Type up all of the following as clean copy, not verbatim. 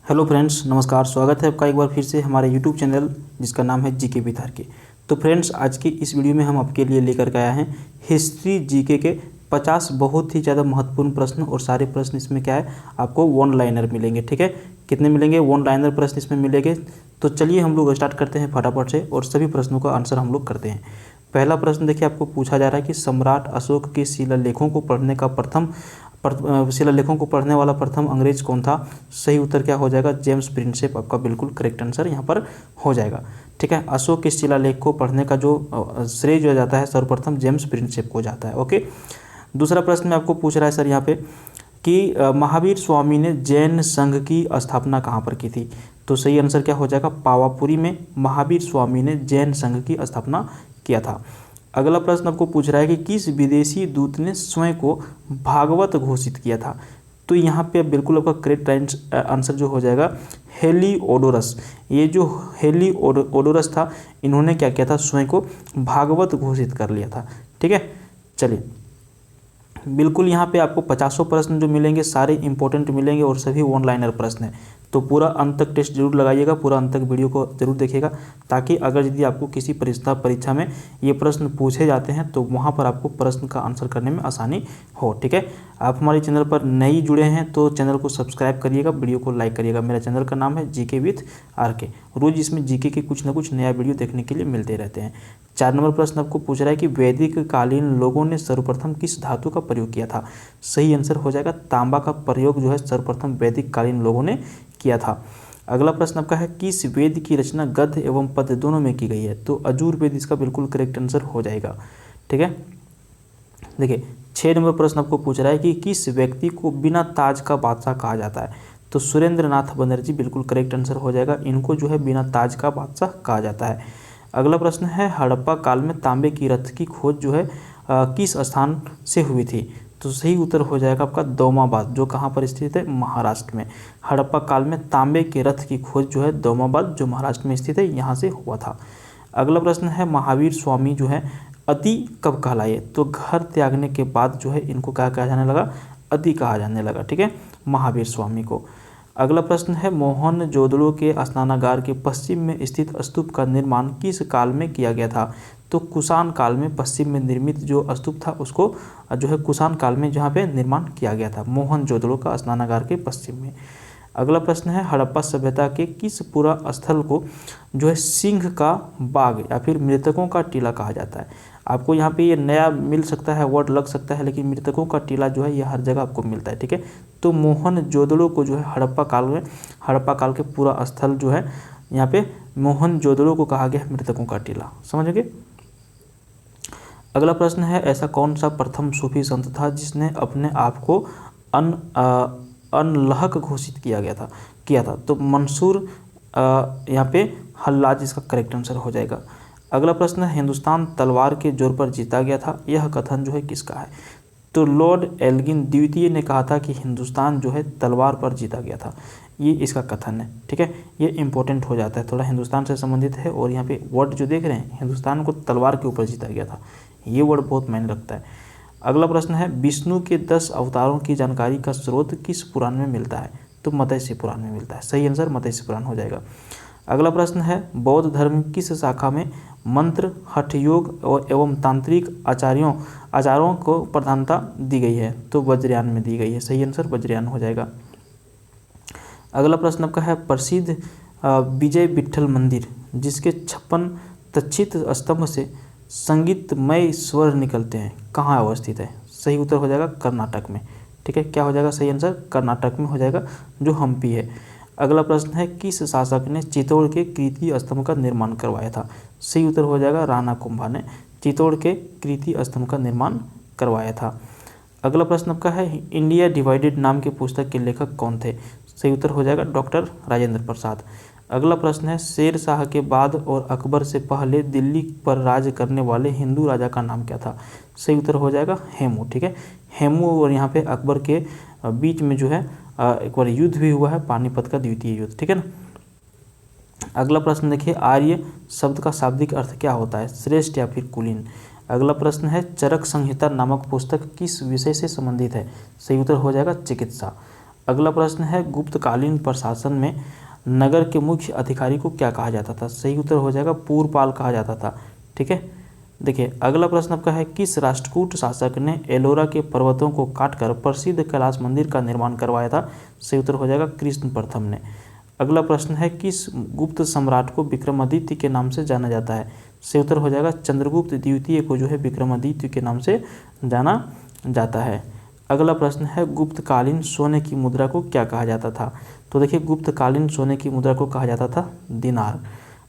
Hello friends, नमस्कार। स्वागत है आपका एक बार फिर से हमारे यूट्यूब चैनल जिसका नाम है जीके विद आर के। तो फ्रेंड्स, आज की इस वीडियो में हम आपके लिए लेकर के आए हैं हिस्ट्री जीके के 50 बहुत ही ज़्यादा महत्वपूर्ण प्रश्न। और सारे प्रश्न इसमें क्या है, आपको वन लाइनर मिलेंगे। ठीक है, कितने मिलेंगे? वन लाइनर प्रश्न इसमें मिलेंगे। तो चलिए हम लोग स्टार्ट करते हैं फटाफट से और सभी प्रश्नों का आंसर हम लोग करते हैं। पहला प्रश्न देखिए, आपको पूछा जा रहा है कि सम्राट अशोक के शिलालेखों को पढ़ने का शिलालेखों को पढ़ने वाला प्रथम अंग्रेज कौन था? सही उत्तर क्या हो जाएगा? जेम्स प्रिंसेप आपका बिल्कुल करेक्ट आंसर यहाँ पर हो जाएगा। ठीक है, अशोक के शिलालेख को पढ़ने का जो श्रेय जो जाता है सर्वप्रथम जेम्स प्रिंसेप को जाता है। ओके, दूसरा प्रश्न में आपको पूछ रहा है सर यहाँ पे कि महावीर स्वामी ने जैन संघ की स्थापना कहाँ पर की थी? तो सही आंसर क्या हो जाएगा? पावापुरी में महावीर स्वामी ने जैन संघ की स्थापना किया था। अगला प्रश्न आपको पूछ रहा है कि किस विदेशी दूत ने स्वयं को भागवत घोषित किया था? तो यहाँ पे बिल्कुल आपका करेक्ट आंसर जो हो जाएगा हेलिओडोरस। ये जो हेलिओडोरस था, इन्होंने क्या किया था? स्वयं को भागवत घोषित कर लिया था। ठीक है, चलिए बिल्कुल यहाँ पे आपको 50 प्रश्न जो मिलेंगे सारे इंपॉर्टेंट मिलेंगे और सभी वन लाइनर प्रश्न हैं। तो पूरा अंत तक टेस्ट जरूर लगाइएगा, पूरा अंत तक वीडियो को जरूर देखिएगा, ताकि अगर यदि आपको किसी परीक्षा में ये प्रश्न पूछे जाते हैं तो वहाँ पर आपको प्रश्न का आंसर करने में आसानी हो। ठीक है, आप हमारे चैनल पर नए जुड़े हैं तो चैनल को सब्सक्राइब करिएगा, वीडियो को लाइक करिएगा। मेरा चैनल का नाम है जीके विथ आर के। रोज़ इसमें जीके के कुछ ना कुछ नया वीडियो देखने के लिए मिलते रहते हैं। 4 नंबर प्रश्न आपको पूछ रहा है कि वैदिक कालीन लोगों ने सर्वप्रथम किस धातु का प्रयोग किया था? सही आंसर हो जाएगा तांबा का प्रयोग जो है सर्वप्रथम वैदिक कालीन लोगों ने किया था। अगला प्रश्न आपका है किस वेद की रचना गद्य एवं पद्य दोनों में की गई है? तो अजुर्वेद इसका बिल्कुल करेक्ट आंसर हो जाएगा। ठीक है, देखिए 6 नंबर प्रश्न आपको पूछ रहा है कि किस व्यक्ति को बिना ताज का बादशाह कहा जाता है? तो सुरेंद्र नाथ बनर्जी बिल्कुल करेक्ट आंसर हो जाएगा। इनको जो है बिना ताज का बादशाह कहा जाता है। अगला प्रश्न है हड़प्पा काल में तांबे की रथ की खोज जो है किस स्थान से हुई थी? तो सही उत्तर हो जाएगा आपका दोमाबाद, जो कहाँ पर स्थित है? महाराष्ट्र में। हड़प्पा काल में तांबे के रथ की खोज जो है दोमाबाद, जो महाराष्ट्र में स्थित है, यहाँ से हुआ था। अगला प्रश्न है महावीर स्वामी जो है अति कब कहलाए? तो घर त्यागने के बाद जो है इनको क्या कहा जाने लगा? अति कहा जाने लगा। ठीक है, महावीर स्वामी को। अगला प्रश्न है मोहनजोदड़ो के स्नानागार के पश्चिम में स्थित स्तूप का निर्माण किस काल में किया गया था? तो कुषाण काल में पश्चिम में निर्मित जो स्तूप था उसको जो है कुषाण काल में जहाँ पे निर्माण किया गया था, मोहनजोदड़ो का स्नानागार के पश्चिम में। अगला प्रश्न है हड़प्पा सभ्यता के किस पूरा स्थल को जो है सिंह का बाग या फिर मृतकों का टीला कहा जाता है? आपको यहाँ पे ये नया मिल सकता है, वर्ड लग सकता है, लेकिन मृतकों का टीला जो है ये हर जगह आपको मिलता है। ठीक है, तो मोहनजोदड़ो को जो है हड़प्पा काल के पूरा स्थल जो है यहाँ पे मोहनजोदड़ो को कहा गया है मृतकों का टीला। समझ गए? अगला प्रश्न है ऐसा कौन सा प्रथम सूफी संत था जिसने अपने आप को अनलहक घोषित किया था? तो मंसूर यहाँ पे हल्लाज इसका करेक्ट आंसर हो जाएगा। अगला प्रश्न है हिंदुस्तान तलवार के जोर पर जीता गया था, यह कथन जो है किसका है? तो लॉर्ड एल्गिन द्वितीय ने कहा था कि हिंदुस्तान जो है तलवार पर जीता गया था, ये इसका कथन है। ठीक है, ये इंपॉर्टेंट हो जाता है, थोड़ा हिंदुस्तान से संबंधित है। और यहाँ पे वर्ड जो देख रहे हैं, हिंदुस्तान को तलवार के ऊपर जीता गया था, ये वर्ड बहुत मायने रखता है। अगला प्रश्न है विष्णु के 10 अवतारों की जानकारी का स्रोत किस पुराण में मिलता है? तो मत्स्य पुराण में मिलता है। सही आंसर मत्स्य पुराण हो जाएगा। अगला प्रश्न है बौद्ध धर्म किस शाखा में मंत्र, हठ योग एवं तांत्रिक आचारों को प्रधानता दी गई है? तो वज्रयान में दी गई है। सही आंसर वज्रयान हो जाएगा। अगला प्रश्न आपका है प्रसिद्ध विजय विट्ठल मंदिर जिसके 56 तक्षित स्तंभ से संगीतमय स्वर निकलते हैं, कहाँ अवस्थित है? सही उत्तर हो जाएगा कर्नाटक में। ठीक है, क्या हो जाएगा सही आंसर? कर्नाटक में हो जाएगा, जो हम्पी है। अगला प्रश्न है किस शासक ने चित्तौड़ के कीर्ति स्तंभ का निर्माण करवाया था? सही उत्तर हो जाएगा राणा कुंभा ने चित्तौड़ के कीर्ति स्तंभ का निर्माण करवाया था। अगला प्रश्न आपका है इंडिया डिवाइडेड नाम के पुस्तक के लेखक कौन थे? सही उत्तर हो जाएगा डॉक्टर राजेंद्र प्रसाद। अगला प्रश्न है शेर शाह के बाद और अकबर से पहले दिल्ली पर राज करने वाले हिंदू राजा का नाम क्या था? सही उत्तर हो जाएगा हेमू। ठीक है, हेमू और यहाँ पे अकबर के बीच में जो है एक बार युद्ध भी हुआ है, पानीपत का द्वितीय युद्ध। ठीक है ना। अगला प्रश्न देखिए आर्य शब्द का शाब्दिक अर्थ क्या होता है? श्रेष्ठ या फिर कुलीन। अगला प्रश्न है चरक संहिता नामक पुस्तक किस विषय से संबंधित है? सही उत्तर हो जाएगा चिकित्सा। अगला प्रश्न है गुप्तकालीन प्रशासन में नगर के मुख्य अधिकारी को क्या कहा जाता था? सही उत्तर हो जाएगा पूर्वपाल कहा जाता था। ठीक है, देखिए अगला प्रश्न आपका है किस राष्ट्रकूट शासक ने एलोरा के पर्वतों को काटकर प्रसिद्ध कैलाश मंदिर का निर्माण करवाया था? सही उत्तर हो जाएगा कृष्ण प्रथम ने। अगला प्रश्न है किस गुप्त सम्राट को विक्रमादित्य के नाम से जाना जाता है? सही उत्तर हो जाएगा चंद्रगुप्त द्वितीय को जो है विक्रमादित्य के नाम से जाना जाता है। अगला प्रश्न है गुप्तकालीन सोने की मुद्रा को क्या कहा जाता था? तो देखिए गुप्तकालीन सोने की मुद्रा को कहा जाता था दिनार।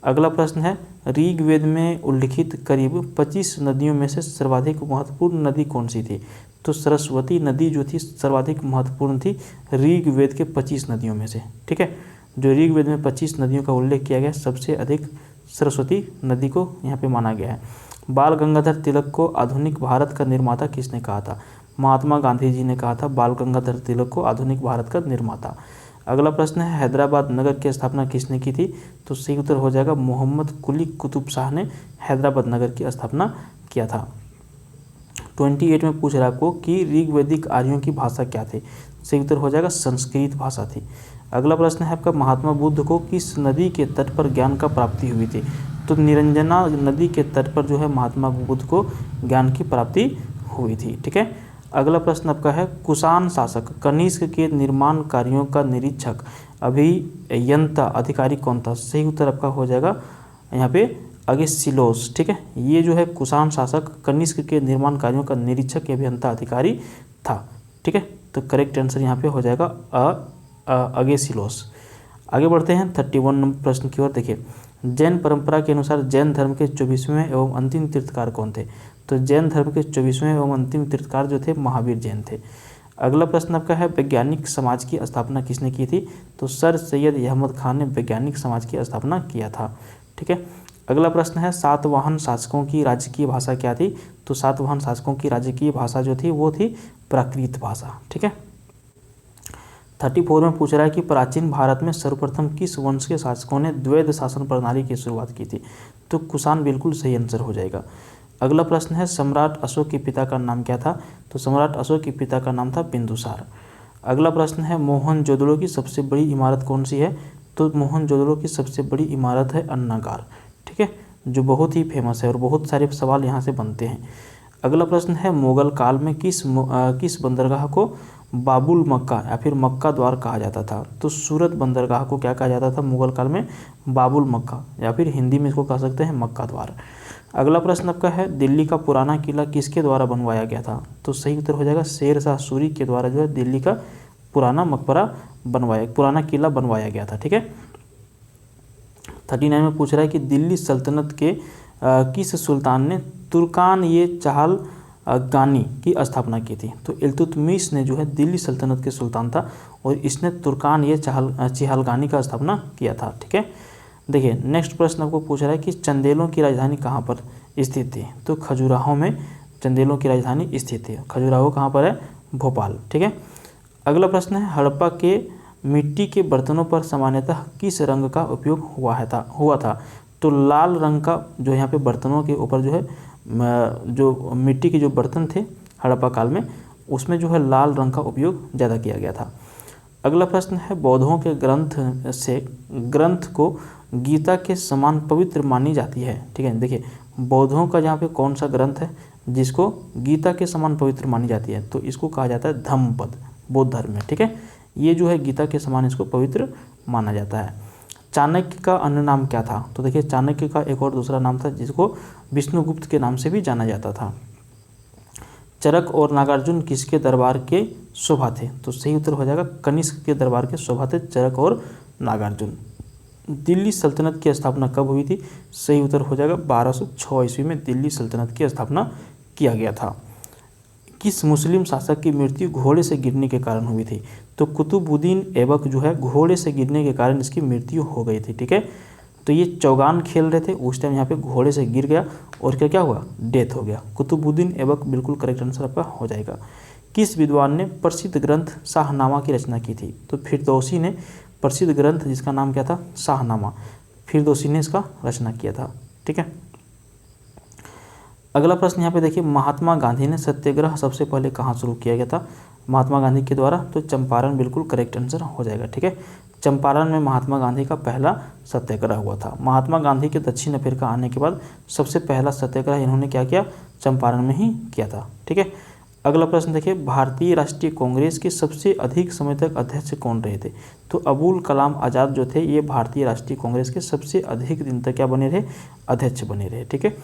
अगला प्रश्न है ऋग्वेद में उल्लिखित करीब 25 नदियों में से सर्वाधिक महत्वपूर्ण नदी कौन सी थी? तो सरस्वती नदी जो थी सर्वाधिक महत्वपूर्ण थी ऋग्वेद के 25 नदियों में से। ठीक है, जो ऋग्वेद में 25 नदियों का उल्लेख किया गया सबसे अधिक सरस्वती नदी को यहाँ पे माना गया है। बाल गंगाधर तिलक को आधुनिक भारत का निर्माता किसने कहा था? महात्मा गांधी जी ने कहा था बाल गंगाधर तिलक को आधुनिक भारत का निर्माता। अगला प्रश्न है हैदराबाद नगर की स्थापना किसने की थी? तो सही उत्तर हो जाएगा मोहम्मद कुली कुतुब शाह ने हैदराबाद नगर की स्थापना किया था। 28 में पूछ रहा आपको कि ऋग्वैदिक आर्यों की भाषा क्या थी? सही उत्तर हो जाएगा संस्कृत भाषा थी। अगला प्रश्न है आपका महात्मा बुद्ध को किस नदी के तट पर ज्ञान का प्राप्ति हुई थी? तो निरंजना नदी के तट पर जो है महात्मा बुद्ध को ज्ञान की प्राप्ति हुई थी। ठीक है, अगला प्रश्न आपका है कुषाण शासक कनिष्क के निर्माण कार्यों का निरीक्षक अभियंता अधिकारी कौन था? सही उत्तर आपका हो जाएगा यहाँ पे अगेसिलोस। ठीक है, ये जो है कुषाण शासक कनिष्क के निर्माण कार्यों का निरीक्षक अभियंता अधिकारी था। ठीक है, तो करेक्ट आंसर यहाँ पे हो जाएगा अगेसिलोस। आगे बढ़ते हैं 31 नंबर प्रश्न की ओर। देखिए जैन परंपरा के अनुसार जैन धर्म के 24वें एवं अंतिम तीर्थकार कौन थे? तो जैन धर्म के 24वें एवं अंतिम तीर्थकार जो थे महावीर जैन थे। अगला प्रश्न आपका है वैज्ञानिक समाज की स्थापना किसने की थी? तो सर सैयद अहमद खान ने वैज्ञानिक समाज की स्थापना किया था। ठीक है, अगला प्रश्न है सातवाहन शासकों की राजकीय भाषा क्या थी? तो सातवाहन शासकों की राजकीय भाषा जो थी वो थी प्राकृत भाषा। ठीक है, 34 में पूछ रहा है कि प्राचीन भारत में सर्वप्रथम किस वंश के शासकों ने द्वैध शासन प्रणाली की शुरुआत की थी? तो कुषाण बिल्कुल सही आंसर हो जाएगा। अगला प्रश्न है सम्राट अशोक के पिता का नाम क्या था? तो सम्राट अशोक के पिता का नाम था बिंदुसार। अगला प्रश्न है मोहनजोदड़ो की सबसे बड़ी इमारत कौन सी है? तो मोहनजोदड़ो की सबसे बड़ी इमारत है अन्नागार। ठीक है, जो बहुत ही फेमस है और बहुत सारे सवाल यहाँ से बनते हैं। अगला प्रश्न है मुगल काल में किस बंदरगाह को बाबुल मक्का या फिर मक्का द्वार कहा जाता था? तो सूरत बंदरगाह को क्या कहा जाता था मुगल काल में? बाबुल मक्का, या फिर हिंदी में इसको कह सकते हैं मक्का द्वार। अगला प्रश्न आपका है दिल्ली का पुराना किला किसके द्वारा बनवाया गया था? तो सही उत्तर हो जाएगा शेर शाह सूरी के द्वारा जो है दिल्ली का पुराना किला बनवाया गया था। ठीक है, 39 में पूछ रहा है कि दिल्ली सल्तनत के किस सुल्तान ने तुर्कान ये चहल गानी की स्थापना की थी? तो इल्तुतमिश ने जो है दिल्ली सल्तनत के सुल्तान था और इसने तुर्कान ये चहलगानी का स्थापना किया था। ठीक है, देखिए नेक्स्ट प्रश्न आपको पूछ रहा है कि चंदेलों की राजधानी कहाँ पर स्थित थी? तो खजुराहो में चंदेलों की राजधानी स्थित है। खजुराहो कहाँ पर है? भोपाल। ठीक है, अगला प्रश्न है हड़प्पा के मिट्टी के बर्तनों पर सामान्यतः किस रंग का उपयोग हुआ था? तो लाल रंग का जो यहाँ पे बर्तनों के ऊपर जो है जो मिट्टी के जो बर्तन थे हड़प्पा काल में उसमें जो है लाल रंग का उपयोग ज़्यादा किया गया था। अगला प्रश्न है बौद्धों के ग्रंथ को गीता के समान पवित्र मानी जाती है। ठीक है, देखिए बौद्धों का जहाँ पे कौन सा ग्रंथ है जिसको गीता के समान पवित्र मानी जाती है? तो इसको कहा जाता है धम्मपद बौद्ध धर्म में। ठीक है, ये जो है गीता के समान इसको पवित्र माना जाता है। चाणक्य का अन्य नाम क्या था? तो देखिए चाणक्य का एक और दूसरा नाम था जिसको विष्णुगुप्त के नाम से भी जाना जाता था। चरक और नागार्जुन किसके दरबार के शोभा थे? तो सही उत्तर हो जाएगा कनिष्क के दरबार के शोभा थे चरक और नागार्जुन। दिल्ली सल्तनत की स्थापना कब हुई थी? सही उत्तर हो जाएगा 1206 ईस्वी में दिल्ली सल्तनत की स्थापना किया गया था। किस मुस्लिम शासक की मृत्यु घोड़े से गिरने के कारण हुई थी? तो कुतुबुद्दीन ऐबक जो है घोड़े से गिरने के कारण इसकी मृत्यु हो गई थी। ठीक है, तो ये चौगान खेल रहे थे उस टाइम यहाँ पे घोड़े से गिर गया और क्या हुआ? डेथ हो गया। कुतुबुद्दीन ऐबक बिल्कुल करेक्ट आंसर आपका हो जाएगा। किस विद्वान ने प्रसिद्ध ग्रंथ शाहनामा की रचना की थी? तो फिरदौसी ने प्रसिद्ध ग्रंथ जिसका नाम क्या था? शाहनामा, फिरदौसी ने इसका रचना किया था। ठीक है, अगला प्रश्न यहाँ पे देखिए महात्मा गांधी ने सत्याग्रह सबसे पहले कहाँ शुरू किया गया था? महात्मा गांधी के द्वारा, तो चंपारण बिल्कुल करेक्ट आंसर हो जाएगा। ठीक है, चंपारण में महात्मा गांधी का पहला सत्याग्रह हुआ था। महात्मा गांधी के दक्षिण अफ्रीका आने के बाद सबसे पहला सत्याग्रह इन्होंने क्या किया, चंपारण में ही किया था। ठीक है, अगला प्रश्न देखिए, भारतीय राष्ट्रीय कांग्रेस के सबसे अधिक समय तक अध्यक्ष कौन रहे थे? तो अबुल कलाम आज़ाद जो थे ये भारतीय राष्ट्रीय कांग्रेस के सबसे अधिक दिन तक क्या बने रहे, अध्यक्ष बने रहे। ठीक है,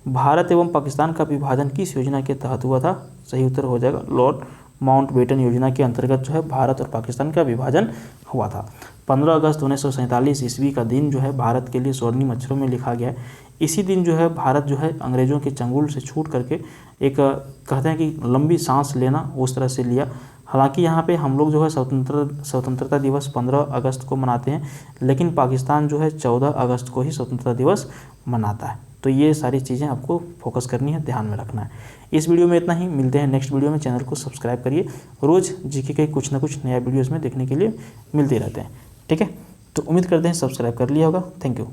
भारत एवं पाकिस्तान का विभाजन किस योजना के तहत हुआ था? सही उत्तर हो जाएगा लॉर्ड माउंटबेटन योजना के अंतर्गत जो है भारत और पाकिस्तान का विभाजन हुआ था। 15 अगस्त 1947 ईस्वी का दिन जो है भारत के लिए स्वर्णिम अक्षरों में लिखा गया है। इसी दिन जो है भारत जो है अंग्रेज़ों के चंगुल से छूट करके एक कहते हैं कि लंबी सांस लेना, उस तरह से लिया। हालांकि यहाँ पे हम लोग जो है स्वतंत्रता दिवस 15 अगस्त को मनाते हैं, लेकिन पाकिस्तान जो है 14 अगस्त को ही स्वतंत्रता दिवस मनाता है। तो ये सारी चीज़ें आपको फोकस करनी है, ध्यान में रखना है। इस वीडियो में इतना ही, मिलते हैं नेक्स्ट वीडियो में। चैनल को सब्सक्राइब करिए, रोज़ जीके के कुछ ना कुछ नया वीडियोज़ में देखने के लिए मिलते रहते हैं। ठीक है, तो उम्मीद करते हैं सब्सक्राइब कर लिया होगा। Thank you.